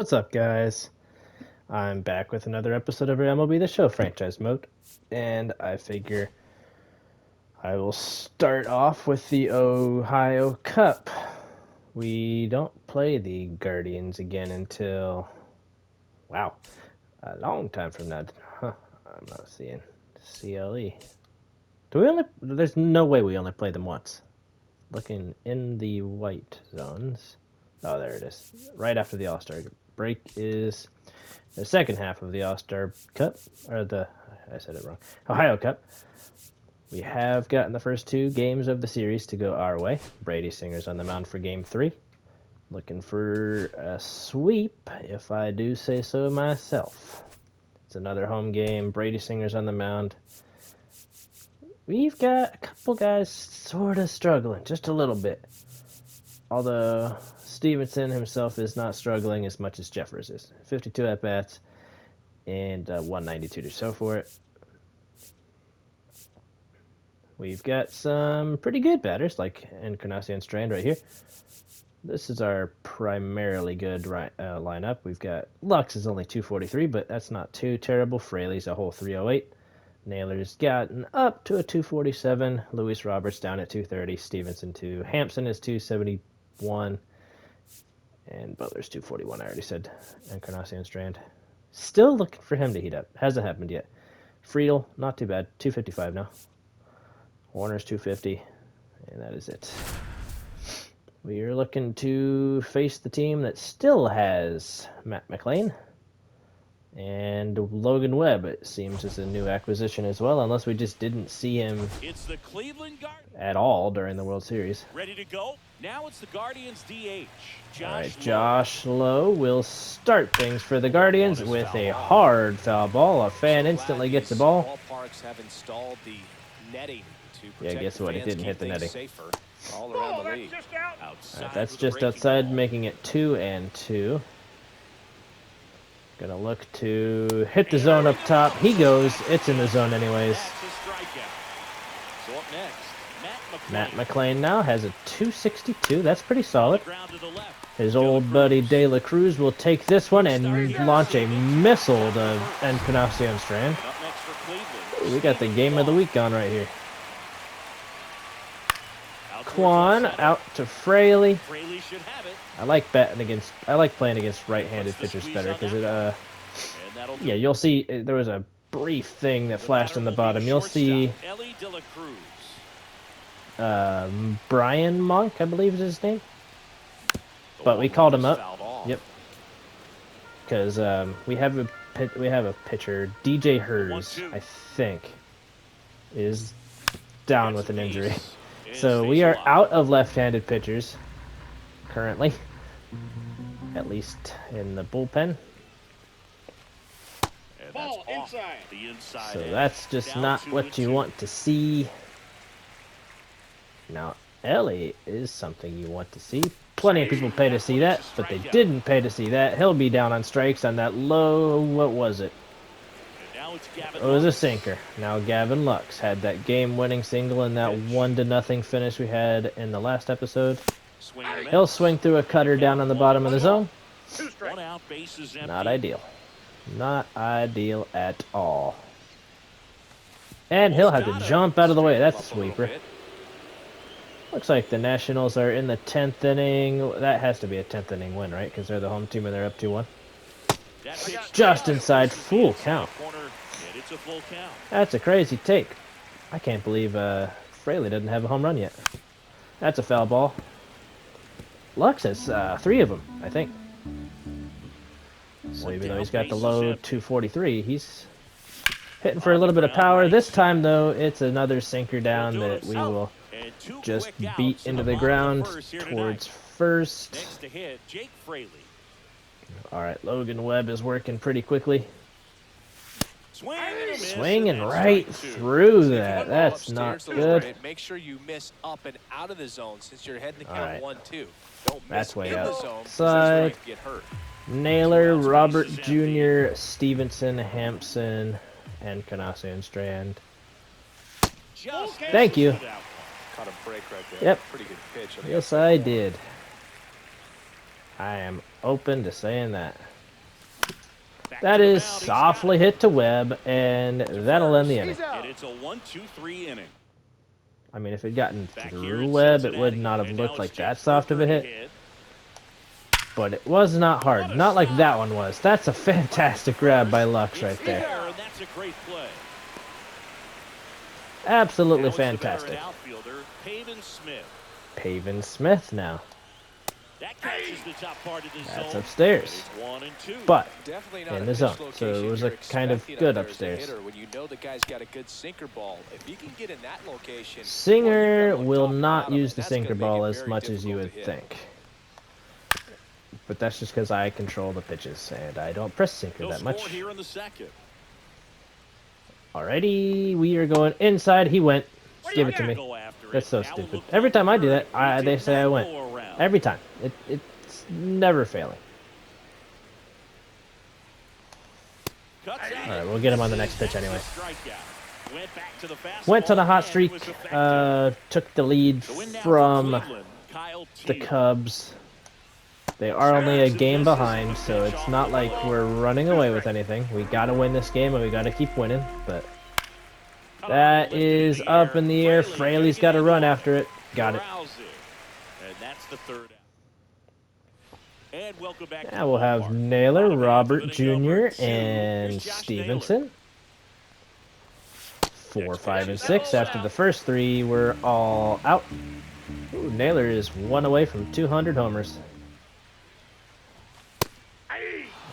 What's up, guys? I'm back with another episode of our MLB The Show franchise mode, and I figure I will start off with the Ohio Cup. We don't play the Guardians again until, wow, a long time from now. Huh, I'm not seeing CLE. Do we only? There's no way we only play them once. Looking in the white zones. Oh, there it is. Right after the All-Star break is the second half of the All-Star Cup, or I said it wrong, Ohio Cup. We have gotten the first two games of the series to go our way. Brady Singer's on the mound for Game 3. Looking for a sweep, if I do say so myself. It's another home game. Brady Singer's on the mound. We've got a couple guys sort of struggling, just a little bit. Although Stevenson himself is not struggling as much as Jeffers is. 52 at-bats and 192 to show for it. We've got some pretty good batters, like Encarnacion Strand right here. This is our primarily good lineup. We've got Lux is only 243, but that's not too terrible. Fraley's a whole 308. Naylor's gotten up to a 247. Luis Roberts down at 230. Stevenson 2. Hampson is 271. And Butler's 241, I already said. Encarnacion Strand. Still looking for him to heat up. Hasn't happened yet. Friedel, not too bad. 255 now. Warner's 250. And that is it. We are looking to face the team that still has Matt McLean. And Logan Webb, it seems, is a new acquisition as well, unless we just didn't see him at all during the World Series. Ready to go? Now it's the Guardians DH. All right, Josh Lowe will start things for the Guardians with a hard foul ball. A fan instantly gets the ball. Ballparks have installed the netting to Yeah, guess what? It didn't hit the netting. All around the league. Right, that's just outside, making it 2-2. Gonna look to hit the zone up top. He goes. It's in the zone anyways. So up next, Matt McLean now has a 262. That's pretty solid. His old buddy De La Cruz will take this one and launch a missile to Encarnacion Strand. Ooh, we got the game of the week on right here. Kwan out to Fraley. I like playing against right-handed pitchers better because it yeah, you'll see there was a brief thing that flashed in the bottom. You'll see Brian Monk, I believe is his name. But we called him up. Yep. Because we have a pitcher, DJ Hers, I think, is down with an injury. So we are out of left-handed pitchers currently, at least in the bullpen. Ball inside. So that's just not what you want to see. Now, Ellie is something you want to see. Plenty of people pay to see that, but they didn't pay to see that. He'll be down on strikes on that low, what was it? It was a sinker. Now Gavin Lux had that game-winning single in that 1-0 finish we had in the last episode. He'll swing through a cutter down on the bottom of the zone. Not ideal. Not ideal at all. And he'll have to jump out of the way. That's a sweeper. Looks like the Nationals are in the 10th inning. That has to be a 10th inning win, right? Because they're the home team and they're up 2-1. Just inside, full count. That's a crazy take. I can't believe Fraley doesn't have a home run yet. That's a foul ball. Lux has 3 of them, I think. So even though he's got the low 243, he's hitting for a little bit of power. This time, though, it's another sinker down that we will just beat into the ground towards first. All right, Logan Webb is working pretty quickly. Swinging right through that. That's not good. Make sure you miss up and out of the zone since you're heading to count 1-2. That's way outside. Naylor, Robert Jr., Stevenson, Hampson, and Encarnacion Strand. Thank you. Caught a break right there. Yep. Pretty good pitch. Yes, I did. I am open to saying that. That is softly hit to Webb, and that'll end the inning. And it's a 1-2-3 inning. I mean, if it gotten Back here through in Webb, it would Cincinnati, not have and looked now like it's that James soft of a Burger hit. ahead. But it was not hard. Not like that one was. That's a fantastic grab by Lux right there. And that's a great play. Absolutely Now it's the veteran fantastic. outfielder, Pavin Smith. Pavin Smith now. That catches the top part of the That's zone. upstairs. And it's 1 and 2. But Definitely not in a the pitch zone. So location it was you're a kind of expecting good up there as a upstairs. hitter when you know the guy's got a good sinker ball. If you can get in that location, Singer well, will top to not bottom, use and the that's gonna sinker make ball it as very much as you difficult would to hit. think. But that's just because I control the pitches and I don't press sinker No that score much. here in the second. Alrighty, we are going inside. He went. Give it to me. Go after it. That's so Now we'll stupid. look Every time I do that, third. they say I went. Go around. Every time. It's never failing. Cuts out. Alright, we'll get him on the next pitch anyway. Strikeout. Went back to the Went to the fastball hot and streak. was effective. Took the lead The win now for from Cleveland, Kyle the Teal. Cubs. They are only a game behind, so it's not like we're running away with anything. We gotta win this game, and we gotta keep winning, but that is up in the air. Fraley's got to run after it. Got it. And that's the third out. And welcome back to Now the we'll have ballpark. Naylor, Bottom half Robert of inning Jr., number 2. and Here's Josh Stevenson. 4, 5, and 6 after the first 3 were all out. Ooh, Naylor is 1 away from 200 homers.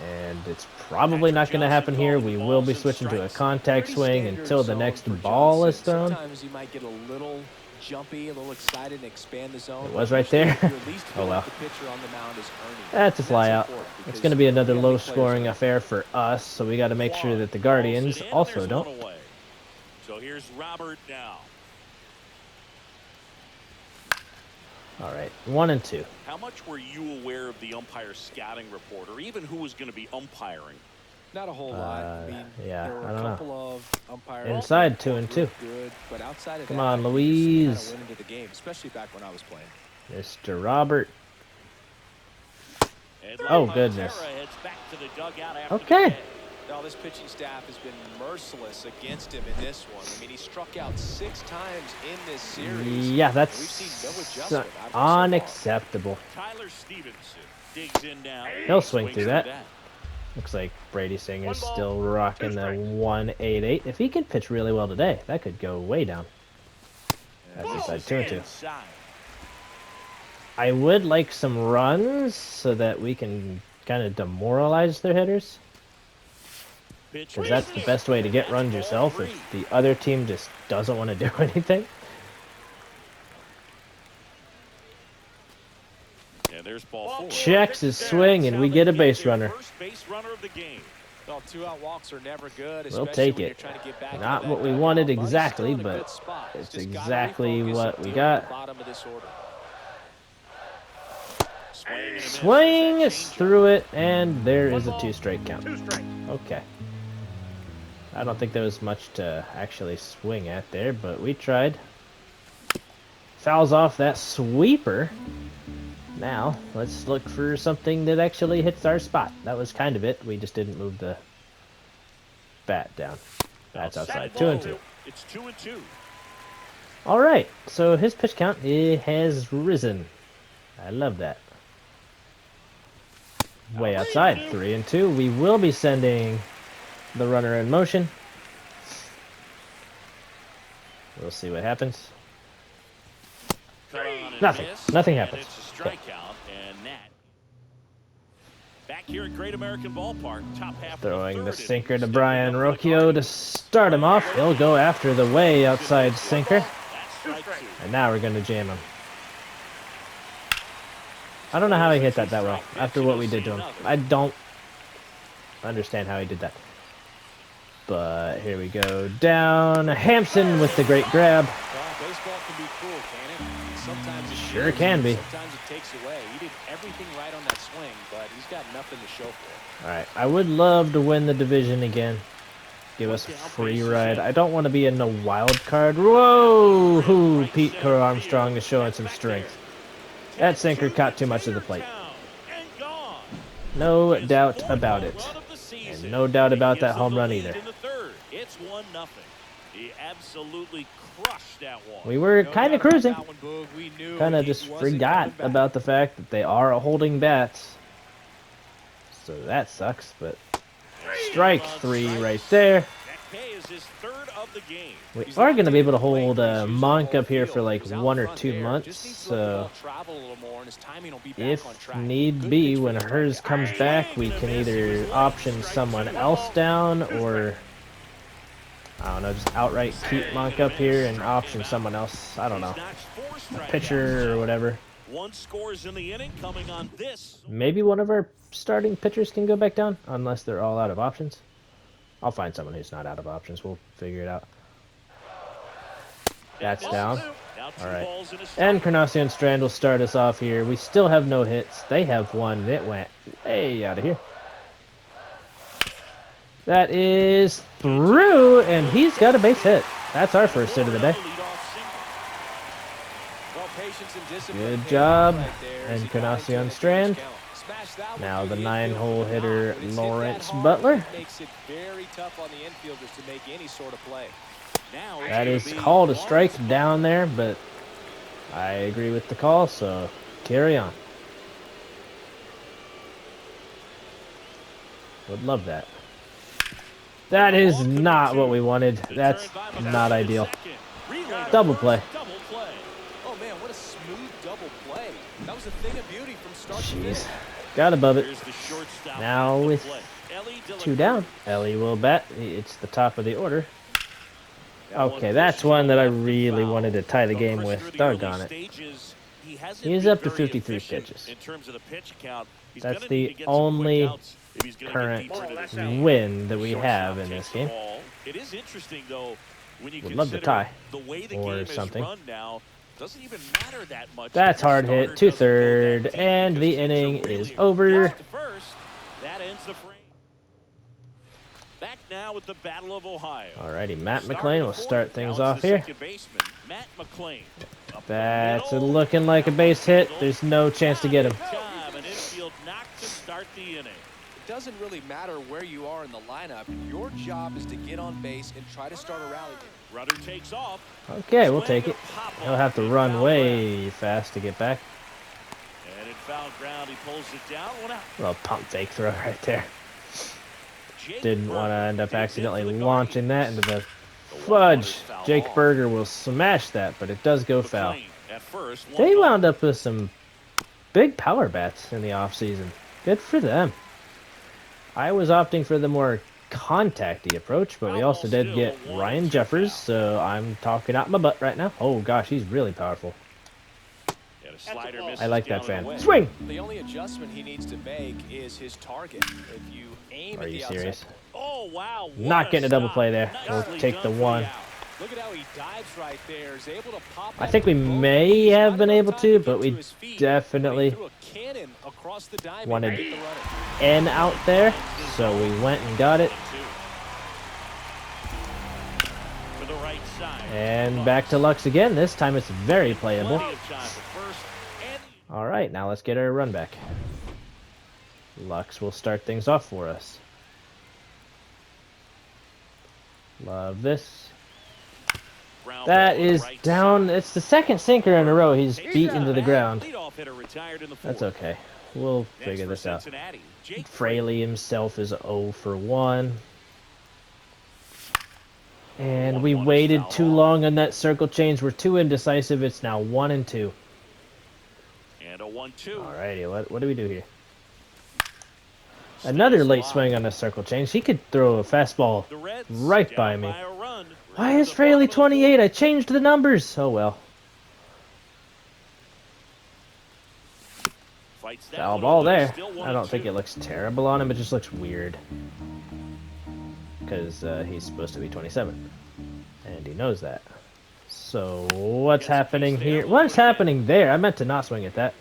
And it's probably not going to happen here. We will be switching to a contact swing until the next ball is thrown. Sometimes you might get a little jumpy, a little excited, and expand the zone. It was right there. Oh well. The pitcher on the mound is earning. That's a flyout. important It's because going to be another you gotta make low-scoring plays. affair for us, so we got to make sure that the Guardians also don't. So here's Robert now. All right, 1 and 2. How much were you aware of the umpire scouting report, or even who was going to be umpiring? Not a whole lot. I mean, yeah, there were I a don't know. couple of umpires Inside, that 2 and 2. looked good, but outside of Come that, on, you just Louise. kinda went into the game, especially back when I was playing. Mr. Robert. And Oh, Montero goodness. heads back to the dugout after Okay. the catch. Now, this pitching staff has been merciless against him in this one. I mean, he struck out 6 times in this series. Yeah, We've that's seen no adjustment out of him so far. unacceptable. Tyler Stevenson digs in now. He'll swing Swings through through that. Looks like Brady Singer's still rocking the 1.88. If he can pitch really well today, that could go way down. That's inside 2 and 2. Inside. I would like some runs so that we can kind of demoralize their hitters. Because that's the best way to get runs yourself if the other team just doesn't want to do anything. And there's ball 4. Checks his swing, and we get a base runner. First base runner of the game. Well, 2-out walks are never good. We'll especially take when you're it. trying to get back Not into what that we wanted dugout, but he's exactly, still in a but good spot. He's it's just gotta exactly refocus what and we deal got. with the bottom of this order. Swing and a miss. Swing There's is that through it, and there is a 2-strike count. Okay. I don't think there was much to actually swing at there, but we tried. Fouls off that sweeper. Now, let's look for something that actually hits our spot. That was kind of it. We just didn't move the bat down. That's outside. 2 and 2. It's 2 and 2. All right. So his pitch count has risen. I love that. Way outside. 3 and 2. We will be sending the runner in motion. We'll see what happens. Nothing. Nothing happens. It's a strikeout, and that. Back here at Great American Ballpark, top half Throwing of the third sinker inning. to Brian Rocchio to start him off. He'll go after the way outside sinker. That's strike 2. And now we're going to jam him. I don't know how he hit that well after what we did to him. I don't understand how he did that. But here we go. Down. Hampson with the great grab. Well, baseball can be cruel, can it? Sometimes it Sure gives, can be. Sometimes it takes away. He did everything right on that swing, but he's got nothing to show for it. All right. I would love to win the division again. Give us a free ride. I don't want to be in the wild card. Whoa! Hoo, Pete Crow Armstrong is showing some strength. That sinker caught too much of the plate. No doubt about it. And no doubt He about gives that them home the run lead either. in the third. It's 1-0. He absolutely crushed that one. We were No kind of doubt about cruising. that one, Boog. We knew Kind of he just wasn't forgot coming back. about the fact that they are holding bats. So that sucks, but strike three right there. That K is his third of the game. We He's are locked going to be in able to with the hold length issues Monk on up here the for like field. He's out 1 or front 2 there. months. Just needs to let the So ball travel a little more, and his timing will be back if on track. need Good be, pitch for when the hers strikeout. comes back, we can either option someone else down or, I don't know, just outright keep Monk up here and option someone else. I don't know, pitcher or whatever. 1 scores in the inning coming on this. Maybe one of our starting pitchers can go back down, unless they're all out of options. I'll find someone who's not out of options. We'll figure it out. That's down. All right. And Carnacion Strand will start us off here. We still have no hits. They have one. It went way out of here. That is through, and he's got a base hit. That's our first hit of the day. Well, patience and discipline Good paid job. off right there as And he got Carnacion into the Strand. count. Smashed that one Now through the infield 9-hole for the hitter, knock. When it's hit that Lawrence hard, Butler. it makes it very tough on the infielders to make any sort of play. Now That is called a strike down there, but I agree with the call, so carry on. Would love that. That is not what we wanted. That's not ideal. Double play. Oh man, what a smooth double play. That was a thing of beauty from start to finish. Jeez. Got above it. Here's the shortstop Now at the with plate. Ellie 2 down. Ellie will bat. It's the top of the order. Okay, that's one that I really wanted to tie the game with. Doggone it. He's up to 53 pitches. In terms of the pitch count, he's That's gonna the need to get some only quick outs if he's gonna get current deeper into this game. win that we Shortstop have in takes this the game. ball. It is interesting though when you Would love to consider tie the way the or game something. is run now. Doesn't even matter that much. That's if the hard starter hit to doesn't go that third, deep and because the teams are inning really is over. gets to first. That ends the frame. Back now with the Battle of Ohio. Alrighty, Matt Starting McLean the will fourth. start things Now it's off the here. second baseman, Matt McLean. Up the That's middle. looking like a base hit. There's no chance to get him. Good job. An infield knock to start the inning. It doesn't really matter where you are in the lineup. Your job is to get on base and try to start a rally game. Runner takes off. Okay, we'll take it. He'll have to run way fast to get back. And in foul ground, he pulls it down. One out. Little pump fake throw right there. Jake Didn't want to end up Berger accidentally digs into the launching that into the The fudge. one-runner's foul Jake ball. Berger will smash that, but it does go foul. McLean at first, They 1-0. wound up with some big power bats in the offseason. Good for them. I was opting for the more contacty approach, but we also did get Ryan Jeffers, so I'm talking out my butt right now. Oh gosh, he's really powerful. And a slider misses I like down that and fan. away. Swing! The only adjustment he needs to make is his target. If you aim Are at you the outside, serious? Oh, wow. Not getting a double stop. play there. We'll Nicely take done the for one. out. look at how he dives right there. Is able to pop I that think we with both may knees. have Not been enough able time to, get but we his feet, but he definitely threw a cannon across the diamond wanted to get the runner. N out there, so we went and got it. To the right side. And back to Lux again. This time it's very playable. Plenty of time for first and All right, now let's get our run back. Lux will start things off for us. Love this. ground That ball to the is right down. side. It's the second sinker in a row he's beat into the ground. Leadoff hitter retired in the That's fourth. okay. We'll Next figure for this out. Cincinnati, Jake Fraley himself is 0 for 1. And we 1-1 is waited foul too off. long on that circle change. We're too indecisive. It's now 1 and 2. And a 1-2. Alrighty, what do we do here? Another late swing on a circle change. He could throw a fastball The Reds right down by me. a run. Why We're is to the Fraley bottom of the 28? I changed the numbers. Oh well. fourth. Fights that Foul one ball over. there. Still I don't think 1-2. it looks terrible on him. It just looks weird. Because he's supposed to be 27. And he knows that. So what's happening here? What's happening there? I meant to not swing at that.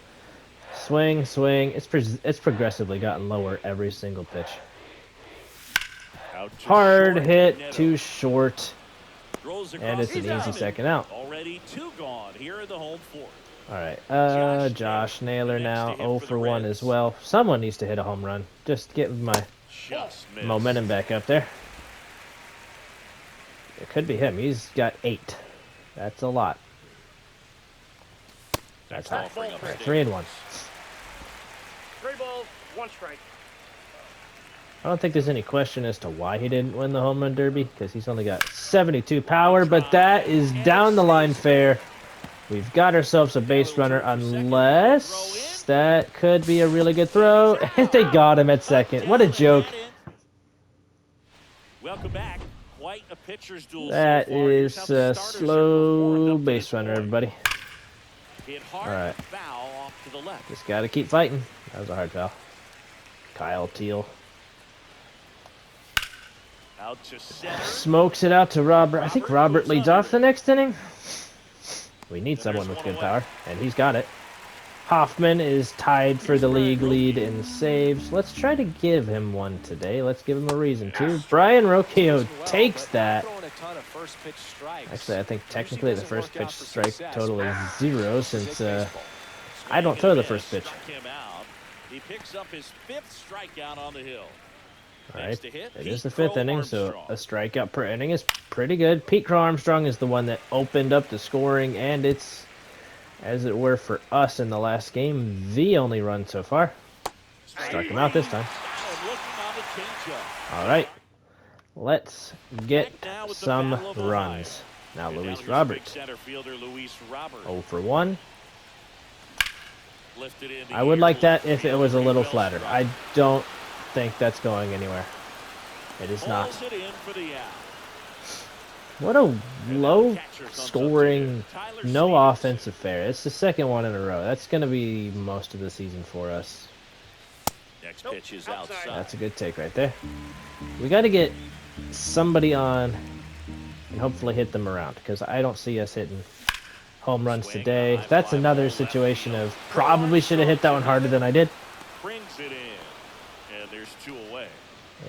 Swing, swing. It's progressively gotten lower every single pitch. Out to Hard short, hit, Neto too short. throws And across it's an the easy diamond. second out. Already 2 gone here in the home fourth. Alright, Josh Naylor now, 0 for 1 as well. Someone needs to hit a home run. Just get my Just missed. Momentum back up there. It could be him. He's got 8. That's a lot. That's high. Offering All up right, stage. 3-1. 3 balls, 1 strike. I don't think there's any question as to why he didn't win the home run derby, because he's only got 72 power, but that is down the line fair. We've got ourselves a base runner, unless that could be a really good throw, and they got him at second. What a joke. Welcome back. Quite a pitcher's duel That so far. Here's is how the starters have slow performed up to base this runner, point. everybody. Hit hard, All right. foul off to the left. Just got to keep fighting. That was a hard foul. Kyle Teal Out to center. smokes it out to Robert. I think Robert leads off the next inning. We need someone with good power, and he's got it. Hoffman is tied for the league lead in saves. Let's try to give him one today. Let's give him a reason to. Brian Rocchio takes that. Throwing a ton of first pitch strikes. Actually, I think technically the first pitch strike success. total is 0 since I Swing don't and throw the miss. first pitch. Struck him out. He picks up his 5th strikeout on the hill. All right, Next to hit, it is the Pete 5th inning, so Armstrong. a strikeout per inning is pretty good. Pete Crow Armstrong is the one that opened up the scoring, and it's, as it were for us in the last game, the only run so far. Struck him out this time. And looking on the changeup. All right, let's get Back now with the some Battle of Ohio. runs. Now And Luis here's Robert, big center fielder Luis Robert. 0 for 1. Lifted in the I would air, like that left if it field, was a little well flatter. struck. I don't think that's going anywhere. It is not. Pulls it in for the out. What a low scoring, no offensive fare. It's the second one in a row. That's going to be most of the season for us. Next pitch is outside. That's a good take right there. We got to get somebody on and hopefully hit them around, because I don't see us hitting home runs today. That's another situation of probably should have hit that one harder than I did. Brings it in. And there's 2 away.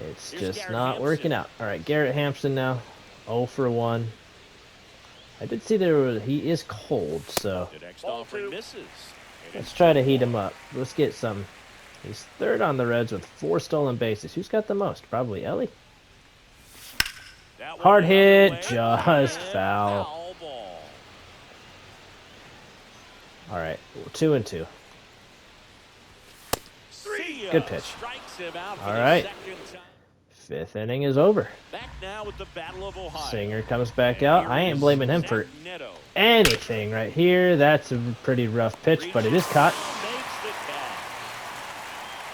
It's Here's just Garrett not working Hampson. out. All right, Garrett Hampson now, 0 for 1. I did see he is cold, so The next offering misses. And let's it's try to heat him up. Let's get some. He's 3rd on the Reds with 4 stolen bases. Who's got the most? Probably Ellie. that one Hard the other hit, way. just And foul. ball. All right, 2-2. See ya. Good pitch. Strikes him out for All the right. second time. 5th inning is over. Back now with the Battle of Ohio. Singer comes back And out. here I ain't is blaming him Zach for Neto. anything right here. That's a pretty rough pitch, but it is caught. Makes the catch.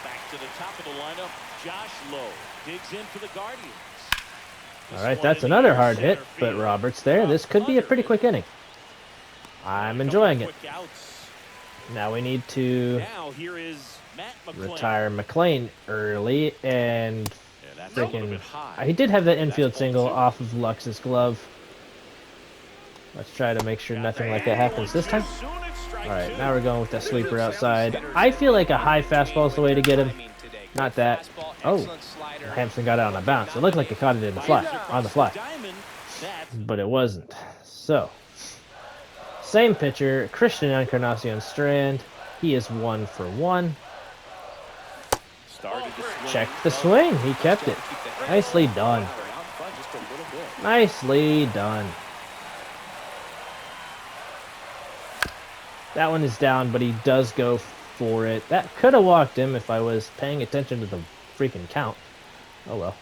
Back to the top of the lineup, Josh Lowe digs in for the Guardians. This All right, one that's in the another air, hard center hit, but field. Robert's there. This could be a pretty quick inning. I'm enjoying it. Quick outs. Now we need to Now here is Matt McClain. retire McLean early, and Yeah, that's a little freaking, bit high. he did have that infield That's single ball 2. off of Lux's glove. Let's try to make sure nothing like that happens this time. All right, now we're going with that sweeper outside. I feel like a high fastball is the way to get him. Not that. Oh, Hampson got out on a bounce. It looked like he caught it in the fly, on the fly, Diamond, that's but it wasn't. So, same pitcher, Christian Encarnacion Strand. He is 1 for 1. started to swing. Check the swing. He kept it. Nicely done. Nicely done. That one is down, but he does go for it. That could have walked him if I was paying attention to the freaking count. Oh well.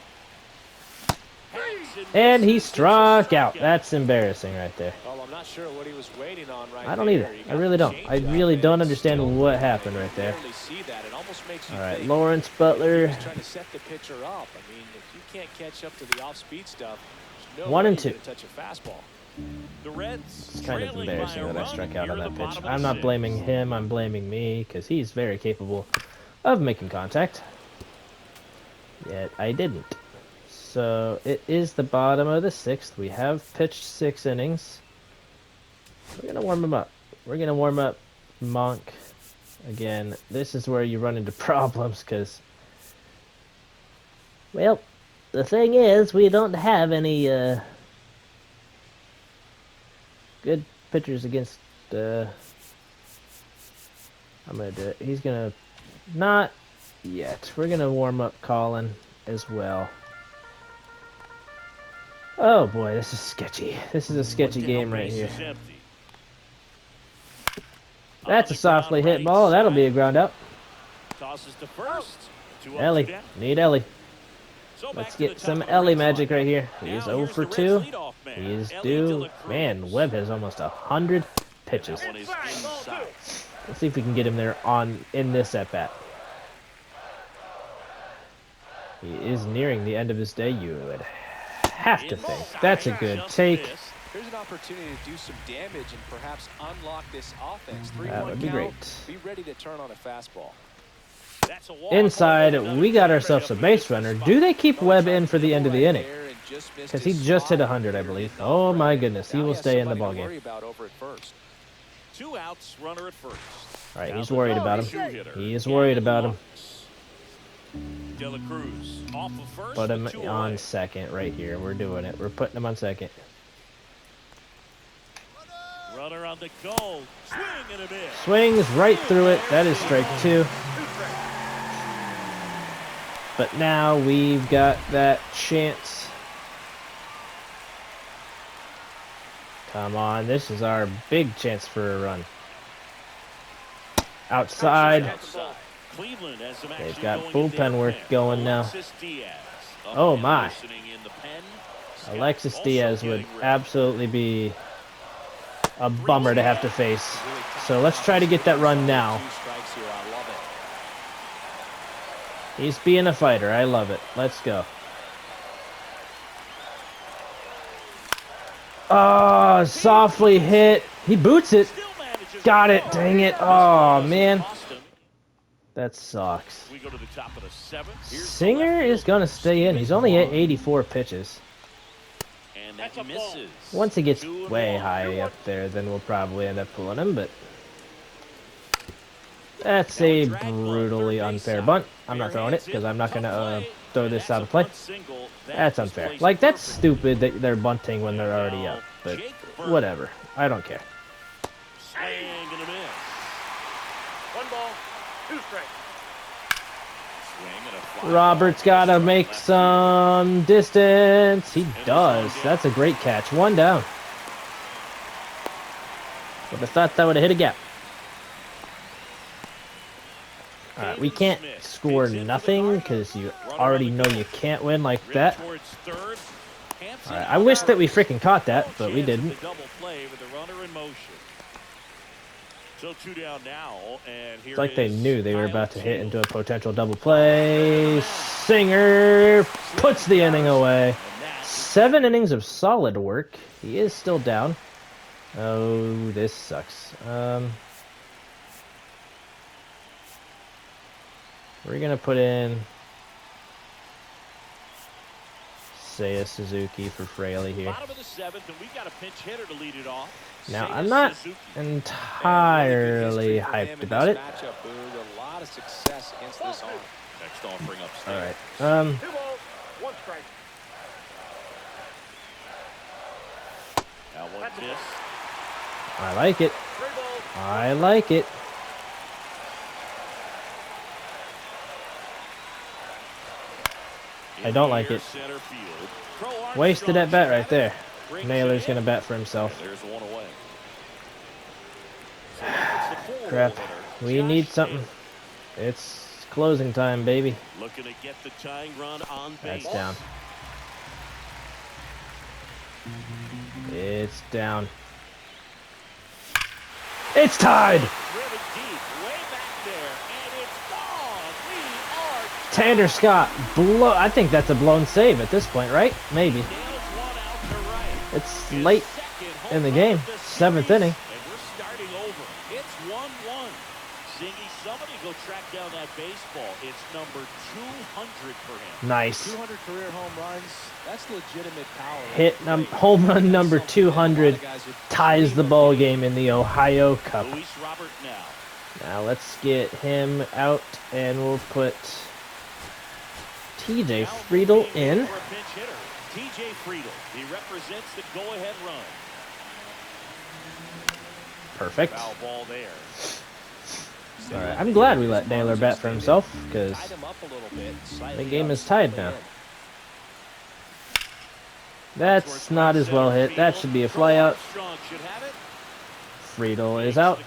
And he struck out. That's embarrassing right there. Well, I'm not sure what he was waiting on right I don't there. either. He I got really the don't. I changeup really and don't still understand what happened right there. barely see that. It almost makes you All right, think Lawrence he Butler. was trying to set the pitcher up. I mean, if you can't catch up to the off-speed stuff, there's no 1 way and you're 2. gonna touch a fastball. The Reds It's kind of trailing by embarrassing a that I run struck out near on the that pitch. bottom of I'm the not 6th. blaming him. I'm blaming me because he's very capable of making contact. Yet I didn't. So it is the bottom of the 6th. We have pitched 6 innings. We're going to warm him up. We're going to warm up Monk. Again, this is where you run into problems because, well, the thing is, we don't have any good pitchers against, I'm going to do it. He's going to, not yet. We're going to warm up Colin. as well. Oh boy, this is sketchy. This is a sketchy game right here. That's a softly hit ball. That'll be a ground out. Tosses to first. Ellie, need Ellie. Let's get some Ellie magic right here. He is 0 for 2. He is due. Man, Webb has almost 100 pitches. Let's see if we can get him there in this at bat. He is nearing the end of his day. You would have to think. That's a good take. Here's an opportunity to do some damage and perhaps unlock this offense. 3-1 That would be great. Be ready to turn on a fastball. Inside, we got ourselves a base runner. Do they keep Webb in for the end of the inning? Because he just hit 100, I believe. Oh my goodness, he will stay in the ballgame. 2 outs, runner at first. All right, he's worried about him. He is worried about him. De La Cruz off of first. Put him on second right here. We're doing it. We're putting him on second. Runner on the goal. Swing and a miss. Swings right through it. That is strike 2. But now we've got that chance. Come on, this is our big chance for a run. Outside. They've got bullpen work going now. Oh my. Alexis Diaz would absolutely be a bummer to have to face. So let's try to get that run now. He's being a fighter. I love it. Let's go. Oh, softly hit. He boots it. Got it. Dang it. Oh, man. That sucks. Singer is going to stay in. He's only at 84 pitches. Once he gets way high up there, then we'll probably end up pulling him, but that's a brutally unfair bunt. I'm not throwing it because I'm not going to throw this out of play. That's unfair. Like, that's stupid that they're bunting when they're already up, but whatever. I don't care. 1 ball, 2 strikes. Robert's got to make some distance. He does. That's a great catch. 1 down. Would have thought that would have hit a gap. Alright, we can't score nothing because you already know you can't win like that. Alright, I wish that we freaking caught that, but we didn't. It's like they knew they were about to hit into a potential double play. Singer puts the inning away. 7 innings of solid work. He is still down. Oh, this sucks. We're going to put in, say, a Suzuki for Fraley here. Now, I'm not entirely hyped about it. All right. 2 balls, 1 strike. I like it. 3 balls. I like it. I don't like it. Wasted at bat right there. Naylor's going to bat for himself. Crap. We need something. It's closing time, baby. That's down. It's down. It's tied! Tanner Scott, I think that's a blown save at this point, right? Maybe. It's late in the game. 7th inning. It's 1-1. Zingy, somebody go track down that baseball. It's number 200 for him. Nice. 200 career home runs. That's legitimate power. Hit home run number 200 ties the ball game in the Ohio Cup. Now let's get him out, and we'll put TJ Friedel in. TJ Friedel. He represents the go-ahead run. Perfect. Foul ball there. All right, I'm glad we let Naylor bat for himself because Tied him up a little bit. the game is tied now. That's not as well hit. That should be a flyout. Friedel is out.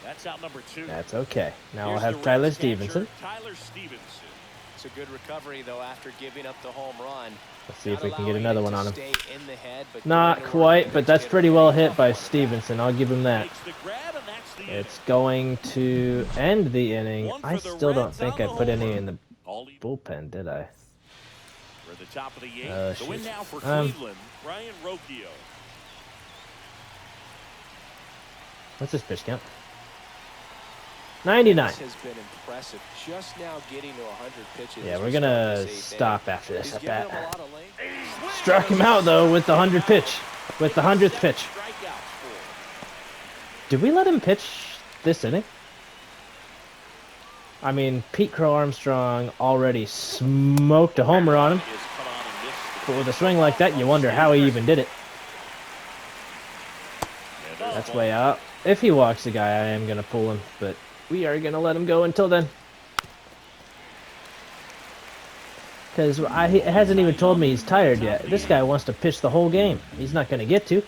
That's out number 2. That's okay. Now we'll Here's have the Tyler Reds Stevenson. catcher, Tyler Stevenson. It's a good recovery, though, after giving up the home run. Let's see if we can get another one on him. Stay in the head, but Not going to quite, the but next that's hitter. pretty well hit Tough by one at that. Stevenson. I'll give him that. Makes the grab, and that's the inning. It's going to end the inning. One I for the still don't Reds think on I the put homer. any in the All he- bullpen, did I? We're at the top of the 8th. Oh, The win shit. now for Cleveland, Brian Rocchio. What's this pitch count? 99. This has been impressive. Just now getting to 100 pitches. Yeah, as we're we gonna start this 8th stop inning. after this He's at giving them a bat. lot of length. Struck him out though with the 100th pitch. With the 100th pitch. Strikeouts for Did we let him pitch this inning? I mean, Pete Crow Armstrong already smoked a homer on him. is cut on and missed. But with a swing like that, you wonder how he even did it. And there's That's ball. way out. If he walks the guy, I am going to pull him. But we are going to let him go until then. Because he hasn't even told me he's tired yet. This guy wants to pitch the whole game. He's not going to get to.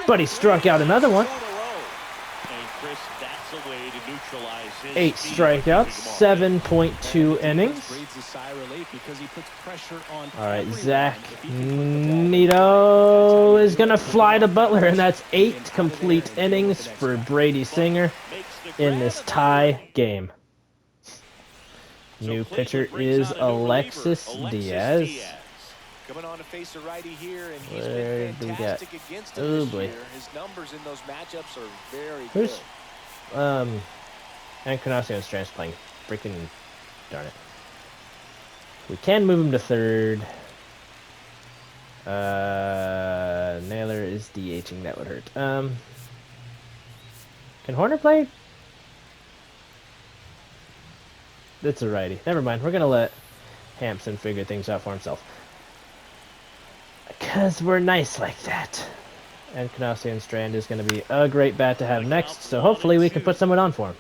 But he struck out another one. And Chris, that's a way to neutralize his 8 speed. strikeouts, 7.2 innings. Breathes a sigh of relief because he puts pressure on All right, everyone. Zach If he can put the ball Nito is going to fly to Butler, and that's 8 complete innings for Brady Singer Makes the in grab, this and tie game. So New Cleveland pitcher brings is out a new reliever, Alexis Diaz. Coming on to face a righty here, and he's Where been do we got? fantastic against him Oh, this boy. year. His numbers in those matchups are very Who's good. Encarnacion Strand's playing. Freaking darn it. We can move him to third. Naylor is DHing. That would hurt. Can Horner play? That's a righty. Never mind. We're gonna let Hampson figure things out for himself. Because we're nice like that. And Encarnacion Strand is going to be a great bat to have next, so hopefully we can put someone on for him.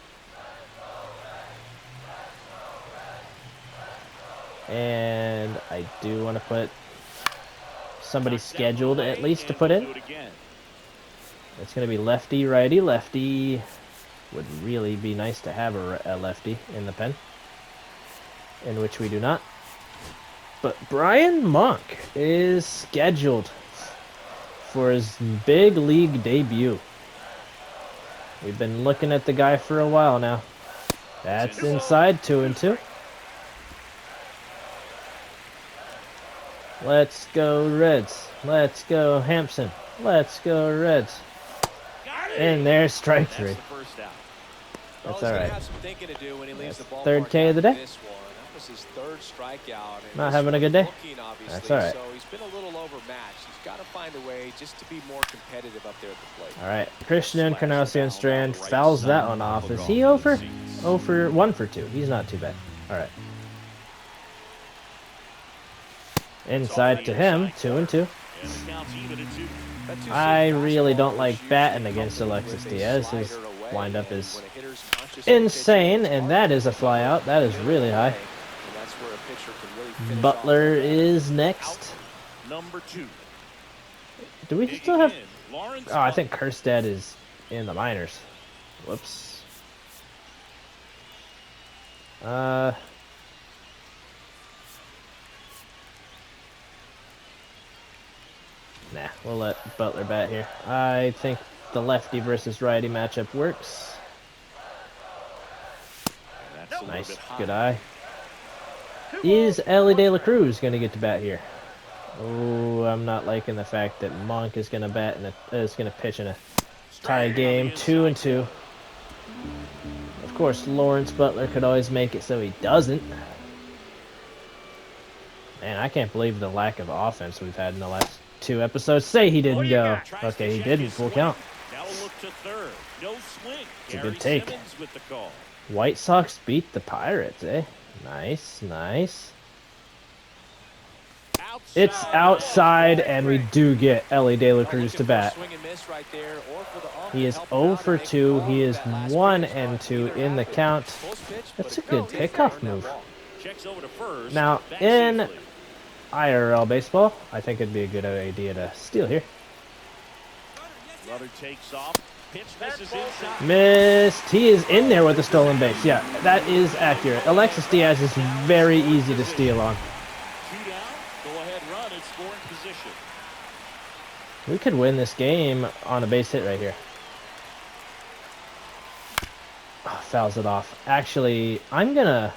And I do want to put somebody scheduled at least to put in. It's going to be lefty, righty, lefty. Would really be nice to have a lefty in the pen, in which we do not. But Brian Monk is scheduled for his big league debut. We've been looking at the guy for a while now. That's inside, 2-2. Let's go Reds. Let's go Hampson. Let's go Reds. And there's strike 3. That's the first out. That's He's all gonna right. have some thinking to do when he leaves the That's ballpark third K of the after day. this one. That was his third strikeout. And Not this having a one good day? looking, obviously, That's all right. So he's been a little overmatched. He's got to find a way just to be more competitive up there at the plate. All right, Christian Encarnacion Strand fouls that one off. Is he over? 1 for 2. He's not too bad. All right. Inside to him, 2-2. And the count's even at 2. That two-seam I really fastball don't like is batting usually against coupled Alexis with a Diaz. His slider away, windup and is when a hitter's consciously insane, pitching, and that is a fly out. That is really high. and that's where a pitcher can really finish Butler off the bat. is next. Number 2. Do we Digging still have... in, Lawrence Oh, I think Kerstad is in the minors. Whoops. Nah, we'll let Butler bat here. I think the lefty versus righty matchup works. That's a little Nice, bit high. good eye. Is Ellie De La Cruz going to get to bat here? Oh, I'm not liking the fact that Monk is going to bat and is going to pitch in a tie game, 2-2. Of course, Lawrence Butler could always make it so he doesn't. Man, I can't believe the lack of offense we've had in the last 2 episodes. Say he didn't go. Okay, he didn't. Full count. Now a look to third. No swing. It's a Gary good take. Simmons with the call. White Sox beat the Pirates, eh? Nice, nice. It's outside, and we do get Ellie De La Cruz to bat. He is 0 for 2. He is 1 and 2 in the count. That's a good pickoff move. Checks over to first. Now, Back in safely. IRL baseball, I think it'd be a good idea to steal here. Runner takes off. Pitch misses inside. Missed. He is in there with a stolen base. Yeah, that is accurate. Alexis Diaz is very easy to steal on. 2 down. Go ahead run and scoring position. We could win this game on a base hit right here. Oh, fouls it off. Actually, I'm going to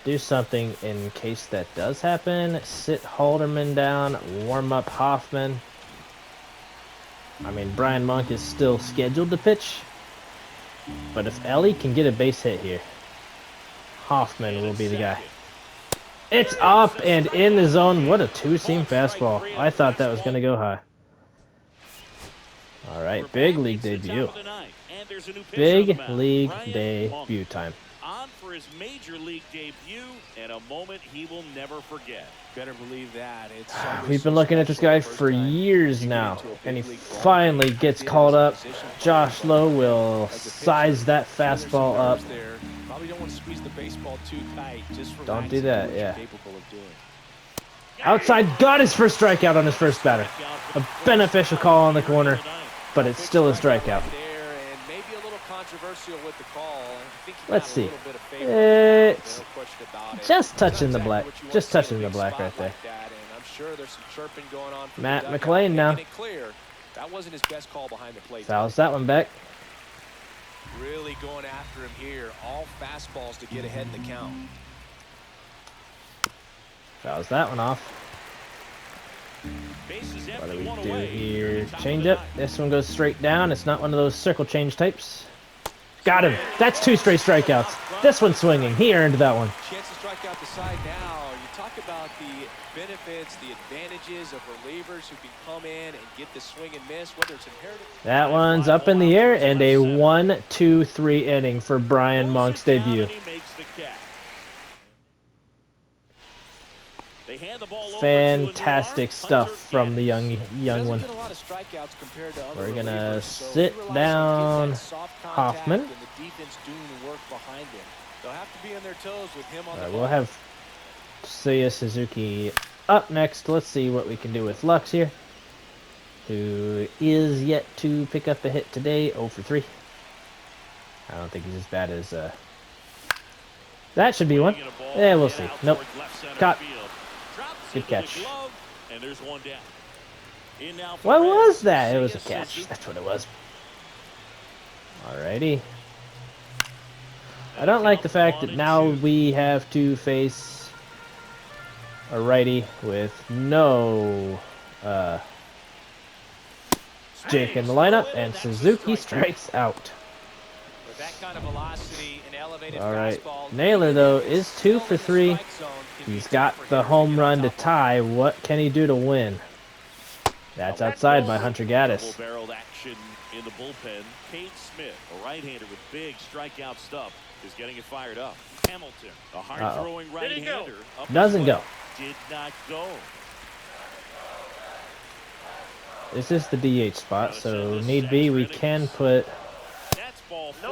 do something in case that does happen. Sit Halderman down, warm up Hoffman. I mean, Brian Monk is still scheduled to pitch. But if Ellie can get a base hit here, Hoffman will be the guy. It's up and in the zone. What a two-seam fastball. I thought that was going to go high. All right, big league debut. Big league debut time. On for his major league debut and a moment he will never forget. Better believe that. We've been looking at this guy for years now, and he finally gets called up. Josh Lowe will size that fastball up. Probably don't want to squeeze the baseball too tight. Don't do that, yeah. Outside, got his first strikeout on his first batter. A beneficial call on the corner, but it's still a strikeout. Let's see. It's just touching the black. Just touching the black right there. Matt McLean now. Fouls that one back. Really going after him here. All fastballs to get ahead in the count. Fouls that one off. What do we do here? Change up. This one goes straight down. It's not one of those circle change types. Got him. That's 2 straight strikeouts. This one's swinging. He earned that one. Chance to strike out the side now. You talk about the benefits, the advantages of relievers who can come in and get the swing and miss, whether it's inherited. That one's up in the air, and a 1-2-3 inning for Brian Monk's debut. Fantastic stuff from the young one. We're gonna sit down Hoffman. We'll have Seiya Suzuki up next. Let's see what we can do with Lux here, who is yet to pick up a hit today. 0 for 3. I don't think he's as bad as that should be one. Yeah, we'll see. Nope. Caught. Good catch. What was that? It was a catch. That's what it was. Alrighty. I don't like the fact that now we have to face a righty with no Jake in the lineup, and Suzuki strikes out. Alright. Naylor, though, is 2 for 3. He's got the home run to tie. What can he do to win? That's outside by Hunter Gaddis. Barreled action in the bullpen. Cade Smith, a right-hander with big strikeout stuff, is getting it fired up. Hamilton, a hard-throwing right-hander. Doesn't go. Did not go. This is the DH spot, so need be, we can put...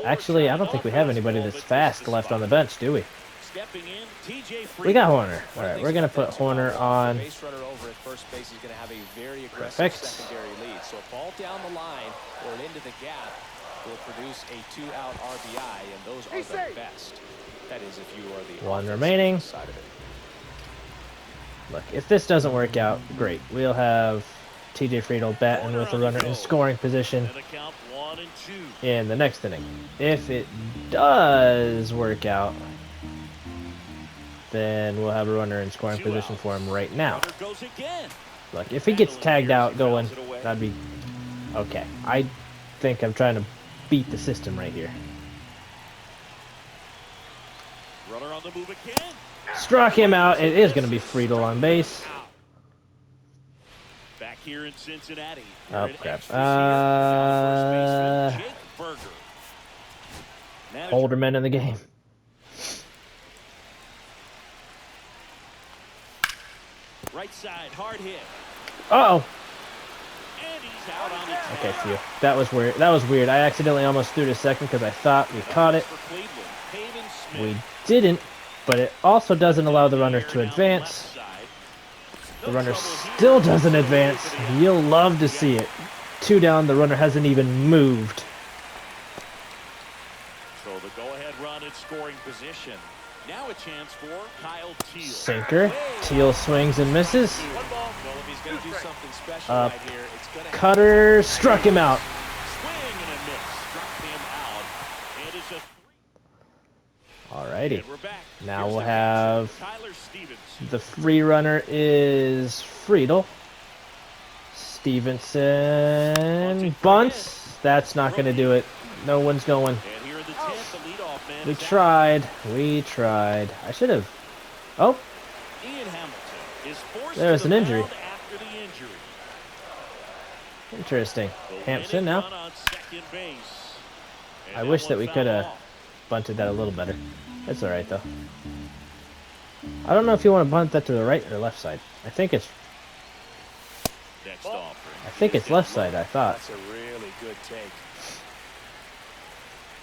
Actually, I don't think we have anybody that's fast left on the bench, do we? We got Horner. All right, we're gonna put Horner on. Perfect. So a ball down the line or into the gap will produce a 2-out RBI, and those are the best. That is, if you are the one remaining. Side of it. Look, if this doesn't work out, great. We'll have TJ Friedel batting with a runner in scoring position in the next inning. If it does work out, then we'll have a runner in scoring position for him right now. Look, if he gets tagged out going, that'd be okay. I think I'm trying to beat the system right here. Runner on the move again. Struck him out. It is going to be Friedel on base. Back here in Cincinnati. Oh, crap. Holderman in the game. Right side, hard hit. Uh-oh. And he's out on the Okay, phew. That was weird. That was weird. I accidentally almost threw it a second because I thought we caught it. For Cleveland, Pavin Smith. We didn't, but it also doesn't allow the runner to advance. The runner still doesn't advance. You'll love to see it. 2 down, the runner hasn't even moved. So the go-ahead run in scoring position. Now a chance for Kyle Teal. Sinker. Teal swings and misses. One ball, Well, if he's going to do something special Up. right here, it's going to Cutter struck him out. Swing and a miss. Struck him out. And it's a 3. Alrighty. And we're back. Now Here's we'll the have pitcher, Tyler Stevens. the free runner is Friedel. Stevenson bunts. That's not going to do it. No one's going. And here in the 10th, the leadoff man We is out. tried. We tried. I should have. Oh, Ian Hamilton is forced There's to an the injury. mound after the injury. interesting. The Hampson winning now. run on second base. And I wish that one we foul could have off. bunted that a little better. It's alright though. I don't know if you want to bunt that to the right or left side. I think it's Next offering. left side, I thought. That's a really good take.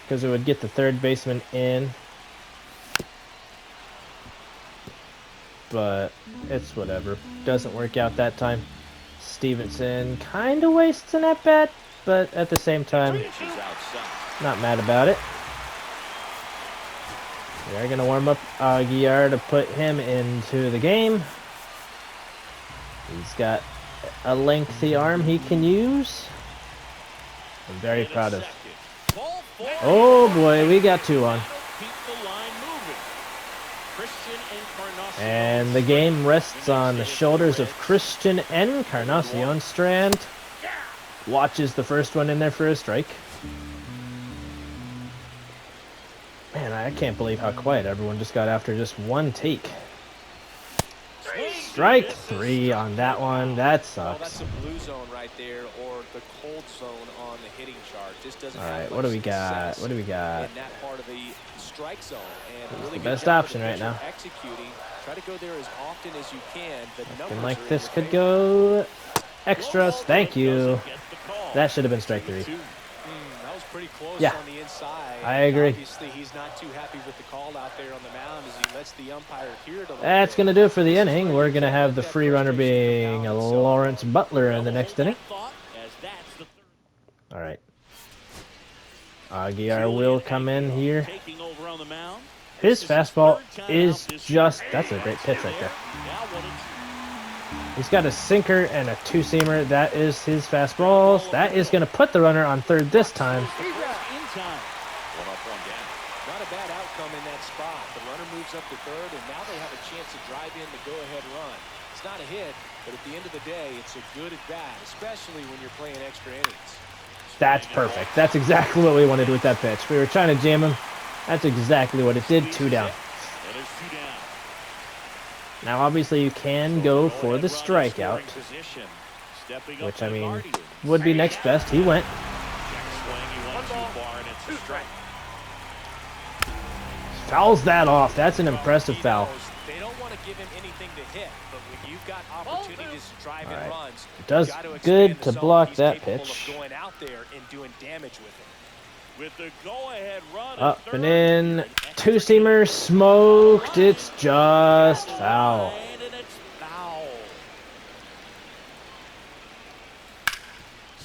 Because it would get the third baseman in. But it's whatever. Doesn't work out that time. Stevenson kind of wastes an at-bat, but at the same time, Pitches outside. not mad about it. We are going to warm up Aguiar to put him into the game. He's got a lengthy arm he can use. I'm very And a proud of. second. Ball four. Oh boy, we got 2 on. Keep the line moving. Christian Encarnacion. And the game rests on the shoulders of Christian Encarnacion. Strand watches the first one in there for a strike. Man, I can't believe how quiet everyone just got after just one take. Strike 3 on that one. That Well, that's sucks. a blue zone right there, or the cold zone on the hitting chart. Just doesn't All have right, much what do we got? success What do we got? in that part of the strike zone. And He's really the good best job of option the right pitcher now. Executing. Try to go there as often as you can. The Looking numbers are like in this your could favor. go extras. Thank you. Doesn't get the call. That should have been strike 3. That was pretty close Yeah, on the inside. I agree. Obviously, he's not too happy with the call out there on the mound as he lets the umpire hear it a little That's bit. going to do it for the inning. We're going to have the free runner being Lawrence Butler in the next inning. Thought, as that's the third. All right. Aguiar will come in here. Taking over on the mound. His This fastball third time is out this just, year. that's a great pitch right there. Now 1-2. He's got a sinker and a 2-seamer. That is his fastballs. That is going to put the runner on third this time. In time. 1 up, 1 down. Not a bad outcome in that spot. The runner moves up to third, and now they have a chance to drive in the go-ahead run. It's not a hit, but at the end of the day, it's a good at-bat, especially when you're playing extra innings. That's perfect. That's exactly what we wanted with that pitch. We were trying to jam him. That's exactly what it did. 2 down. And there's 2 down. Now, obviously, you can go for the strikeout, which, I mean, would be next best. He went. Fouls that off. That's an impressive foul. They don't want to give him anything to hit, but when you've got opportunities to drive in All right. runs, Does you got to good expand to the zone. block He's that capable pitch. of going out there and doing damage with it. With the go-ahead run at Up third, and in. 2-seamer smoked. It's just foul. And it's foul.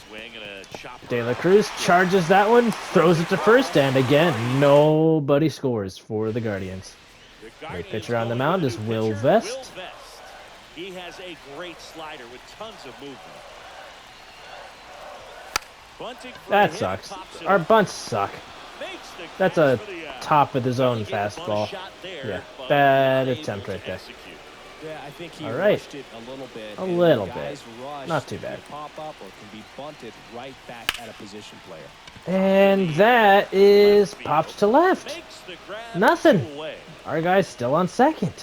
Swing and a chopper. De La Cruz charges that one, throws it to first, and again, nobody scores for the Guardians. The Great Guardians pitcher on the going mound with is a new Will pitcher, Vest. He has a great slider with tons of movement. Bunting for That the hit, sucks. pops it Our up, bunts suck. makes the That's catch a for the out. top of the zone He gave up on a fastball. shot there, Yeah, but bad not able attempt to right there. execute. Yeah, I think he All right. rushed it a little bit. A and little when guys bit. rush, Not too bad. can pop up or can be bunted right back at a position player. And that is popped to left. Makes the grab Nothing. away. Our guy's still on second.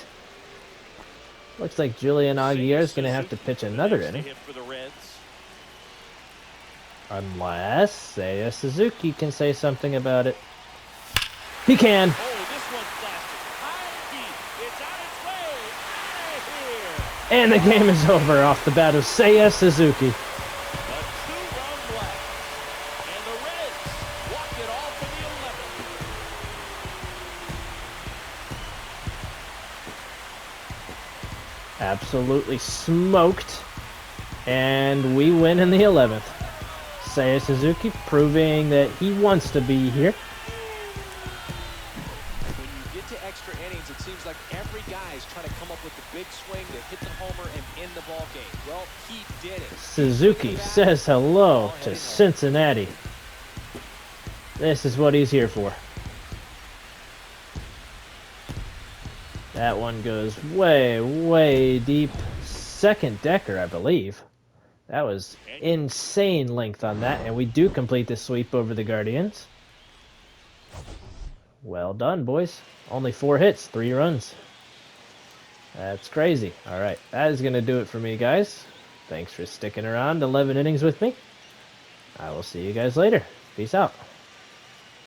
Looks like Julian Aguiar is going to have to pitch another Next to inning. hit for the Reds. Unless Seiya Suzuki can say something about it. He can. Oh, this one's blasted. High deep. It's on its way. Out of And the game is over off the bat of Seiya Suzuki. A 2-run blast. And the Reds walk it off in the 11th. Absolutely smoked. And we win in the 11th. Seiya Suzuki proving that he wants to be here. When you get to extra innings, it seems like every guy is trying to come up with the big swing to hit the homer and end the ball game. Well, he did it. Suzuki says hello to Cincinnati. This is what he's here for. That one goes way, way deep. Second decker, I believe. That was insane length on that, and we do complete the sweep over the Guardians. Well done, boys. Only 4 hits, 3 runs. That's crazy. All right, that is going to do it for me, guys. Thanks for sticking around 11 innings with me. I will see you guys later. Peace out.